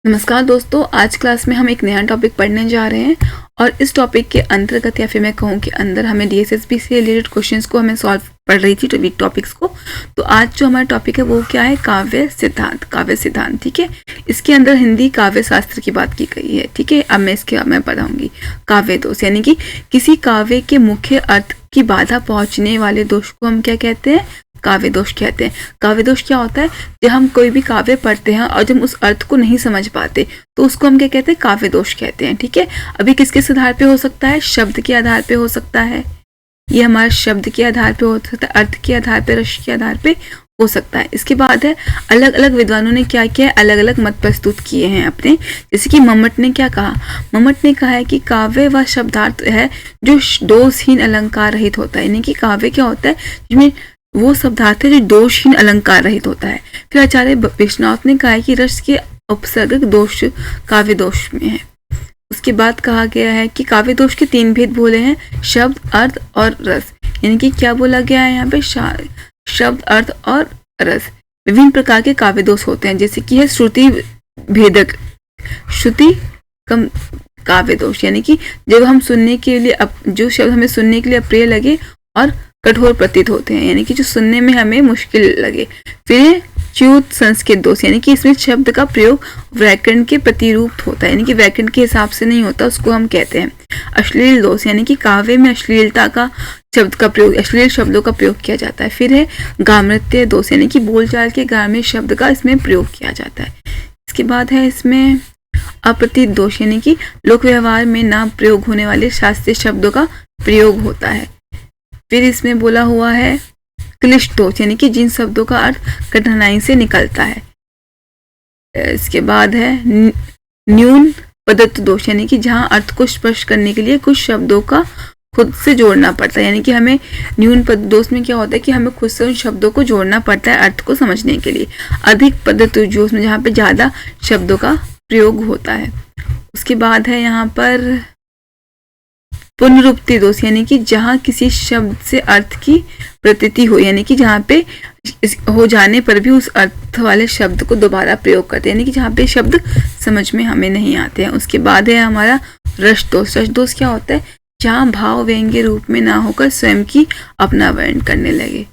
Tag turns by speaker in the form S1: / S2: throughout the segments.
S1: नमस्कार दोस्तों, आज क्लास में हम एक नया टॉपिक पढ़ने जा रहे हैं और इस टॉपिक के अंतर्गत या फिर मैं कहूँ कि अंदर हमें डीएसएसबी से रिलेटेड क्वेश्चंस को हमें सॉल्व पढ़ रही थी वीक टॉपिक्स को। तो आज जो हमारा टॉपिक है वो क्या है? काव्य सिद्धांत। ठीक है, इसके अंदर हिंदी काव्य शास्त्र की बात की गई है। ठीक है, अब मैं पढ़ाऊंगी काव्य दोष, यानी कि किसी काव्य के मुख्य अर्थ की बाधा पहुंचने वाले दोष को हम क्या कहते हैं? काव्य दोष कहते हैं। काव्य दोष क्या होता है? जब हम कोई भी काव्य पढ़ते हैं और जब उस अर्थ को नहीं समझ पाते तो उसको हम क्या कहते हैं? काव्य दोष कहते हैं। ठीक है, अभी किस आधार पे हो सकता है? शब्द के आधार पे हो सकता है, ये हमारा शब्द के आधार पे हो सकता है, अर्थ के आधार पे, रस के आधार पे हो सकता है। इसके बाद है अलग अलग विद्वानों ने क्या किया है? अलग अलग मत प्रस्तुत किए हैं अपने। जैसे कि मम्मट ने क्या कहा? मम्मट ने कहा है कि काव्य वह शब्दार्थ है जो दोषहीन अलंकार रहित होता है। यानी कि काव्य क्या होता है? जिसमें वो शब्दार्थ है जो दोषहीन अलंकार रहित होता है। फिर आचार्य विश्वनाथ ने कहा है कि रस के उपसर्ग दोष काव्य दोष में है। उसके बाद कहा गया है कि काव्य दोष के 3 भेद बोले हैं, शब्द, अर्थ और रस। यानी कि क्या बोला गया है यहाँ पे? शब्द, अर्थ और रस। विभिन्न प्रकार के काव्य दोष होते हैं, जैसे कि है श्रुति भेदक, श्रुति कम काव्य दोष, यानी कि जब हम सुनने के लिए जो शब्द हमें सुनने के लिए अप्रिय लगे और कठोर प्रतीत होते हैं, यानी कि जो सुनने में हमें मुश्किल लगे। फिर च्युत संस्कृत दोष, यानी कि इसमें शब्द का प्रयोग व्याकरण के प्रतिरूप होता है, यानी कि व्याकरण के हिसाब से नहीं होता, उसको हम कहते हैं। अश्लील दोष, यानी कि काव्य में अश्लीलता का शब्द का प्रयोग, अश्लील शब्दों का प्रयोग किया जाता है। फिर है गाम्रत्य दोष, यानी कि बोलचाल के गाम्य शब्द का इसमें प्रयोग किया जाता है। इसके बाद है इसमें अप्रतीत दोष, यानी कि लोक व्यवहार में ना प्रयोग होने वाले शास्त्रीय शब्दों का प्रयोग होता है। फिर इसमें बोला हुआ है क्लिष्ट दोष, यानी कि जिन शब्दों का अर्थ कठिनाई से निकलता है। इसके बाद है न्यून पदत्व दोष, यानी कि जहां अर्थ को स्पष्ट करने के लिए कुछ शब्दों का खुद से जोड़ना पड़ता है। यानी कि हमें न्यून पद दोष में क्या होता है कि हमें खुद से उन शब्दों को जोड़ना पड़ता है अर्थ को समझने के लिए। अधिक पदत्व दोष में जहाँ पे ज्यादा शब्दों का प्रयोग होता है। उसके बाद है यहाँ पर पुनरुक्ति दोष, यानी कि जहां किसी शब्द से अर्थ की प्रतीति हो, यानी कि जहां पे हो जाने पर भी उस अर्थ वाले शब्द को दोबारा प्रयोग करते हैं, यानी कि जहां पे शब्द समझ में हमें नहीं आते हैं। उसके बाद है हमारा रस दोष। रस दोष क्या होता है? जहां भाव व्यंग्य रूप में ना होकर स्वयं की अपना वर्णन करने लगे।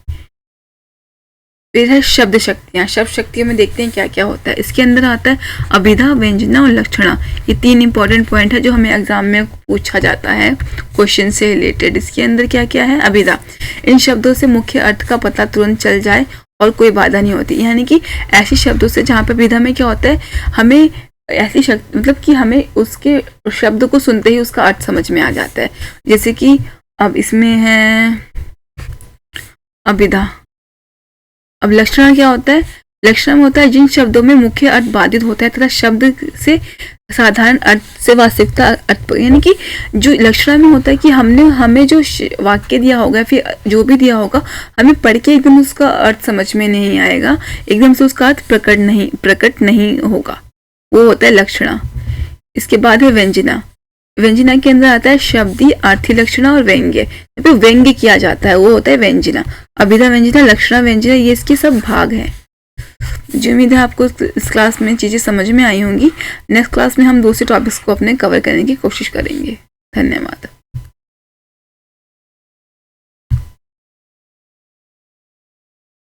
S1: फिर है शब्द शक्तियां। शब्द शक्तियों में देखते हैं क्या क्या होता है। इसके अंदर आता है अभिधा, व्यंजना और लक्षणा। ये 3 इंपॉर्टेंट पॉइंट है जो हमें एग्जाम में पूछा जाता है क्वेश्चन से रिलेटेड। इसके अंदर क्या क्या है? अभिधा, इन शब्दों से मुख्य अर्थ का पता तुरंत चल जाए और कोई बाधा नहीं होती, यानी कि ऐसे शब्दों से जहाँ पे अभिधा में क्या होता है, हमें ऐसी शक्ति, मतलब कि हमें उसके शब्द को सुनते ही उसका अर्थ समझ में आ जाता है। जैसे कि अब इसमें है अभिधा। अब लक्षण क्या होता है? लक्षण में होता है जिन शब्दों में मुख्य अर्थ बाधित होता है तथा शब्द से साधारण अर्थ से वास्तविकता अर्थ, यानी कि जो लक्षण में होता है कि हमें जो वाक्य दिया होगा फिर जो भी दिया होगा, हमें पढ़ के एकदम उसका अर्थ समझ में नहीं आएगा, एकदम से उसका अर्थ प्रकट नहीं होगा, वो होता है लक्षणा। इसके बाद है व्यंजना। व्यंजना के अंदर आता है शब्दी, अर्थी लक्षणा और व्यंग्य। तो व्यंग्य किया जाता है वो होता है व्यंजना। अभिधा, व्यंजना, लक्षणा, व्यंजना, ये इसके सब भाग हैं। जो उम्मीद है आपको इस क्लास में चीजें समझ में आई होंगी। नेक्स्ट क्लास में हम दूसरे टॉपिक्स को अपने कवर करने की कोशिश करेंगे। धन्यवाद।